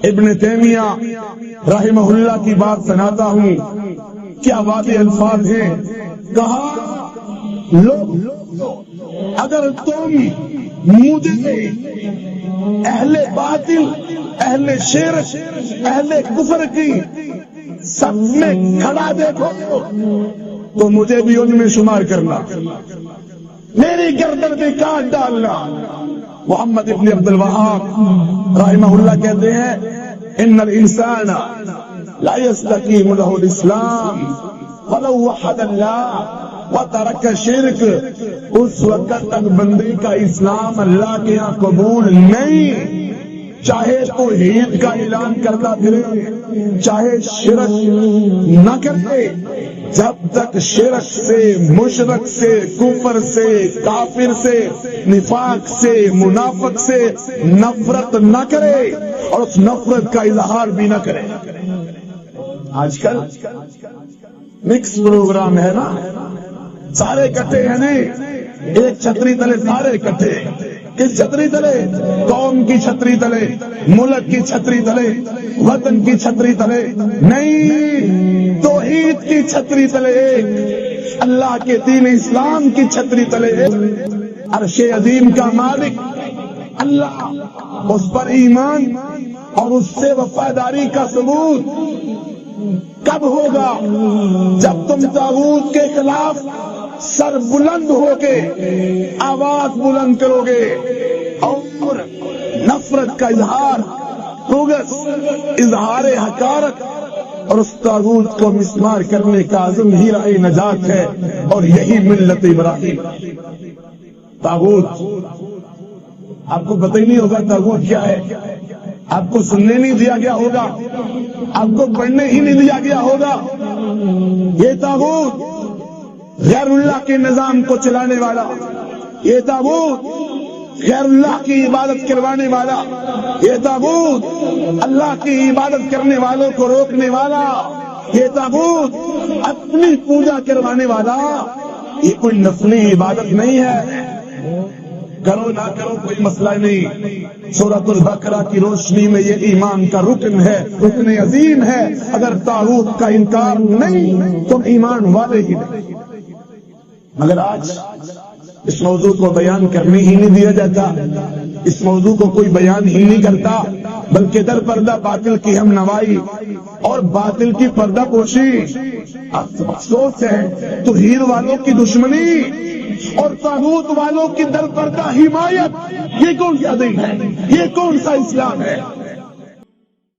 ابن تیمیہ رحمہ اللہ کی بات سناتا ہوں، کیا واضح الفاظ ہیں. کہا لوگ اگر تم مجھے اہل باطل، اہل شرک، اہل کفر کی سب میں کھڑا دیکھو تو مجھے بھی ان میں شمار کرنا، میری گردن پہ کاٹ ڈالنا. محمد ابن عبد الوہاب رحمہ اللہ کہتے ہیں ان الانسان لا يستقيم له الاسلام ولو وحد اللہ وترک شرک. اس وقت تک بندے کا اسلام اللہ کے یہاں قبول نہیں، چاہے توحید کا اعلان کرتا پھرے، چاہے شرک نہ کرے. جب تک شرک سے، مشرک سے، کفر سے، کافر سے، نفاق سے، منافق سے نفرت نہ کرے اور اس نفرت کا اظہار بھی نہ کرے. آج کل مکس پروگرام ہے نا، سارے اکٹھے ہیں نہیں، ایک چھتری تلے سارے اکٹھے. کس چھتری تلے؟ قوم کی چھتری تلے، ملک کی چھتری تلے، وطن کی چھتری تلے نہیں، توحید کی چھتری تلے، اللہ کے دین اسلام کی چھتری تلے. عرش عظیم کا مالک اللہ، اس پر ایمان اور اس سے وفاداری کا ثبوت کب ہوگا؟ جب تم طاغوت کے خلاف سر بلند ہو کے آواز بلند کرو گے اور نفرت کا اظہار ہوگا، اظہار حقارت اور اس طاغوت کو مسمار کرنے کا عزم ہی راہ نجات ہے، اور یہی ملت ابراہیم. طاغوت آپ کو پتہ ہی نہیں ہوگا طاغوت کیا ہے، آپ کو سننے نہیں دیا گیا ہوگا، آپ کو پڑھنے ہی نہیں دیا گیا ہوگا. یہ طاغوت غیر اللہ کے نظام کو چلانے والا، یہ طاغوت غیر اللہ کی عبادت کروانے والا، یہ طاغوت اللہ کی عبادت کرنے والوں کو روکنے والا، یہ طاغوت اپنی پوجا کروانے والا. یہ کوئی نفلی عبادت نہیں ہے، کرو نہ کرو کوئی مسئلہ نہیں. سورۃ البقرہ کی روشنی میں یہ ایمان کا رکن ہے، رکن عظیم ہے. اگر طاغوت کا انکار نہیں تو ایمان والے ہی نہیں. مگر آج اس موضوع کو بیان کرنے ہی نہیں دیا جاتا، اس موضوع کو کوئی بیان ہی نہیں کرتا، بلکہ در پردہ باطل کی ہم نوائی اور باطل کی پردہ پوشی. افسوس ہے توحید والوں کی دشمنی اور طاغوت والوں کی در پردہ حمایت. یہ کون سا دین ہے؟ یہ کون سا اسلام ہے؟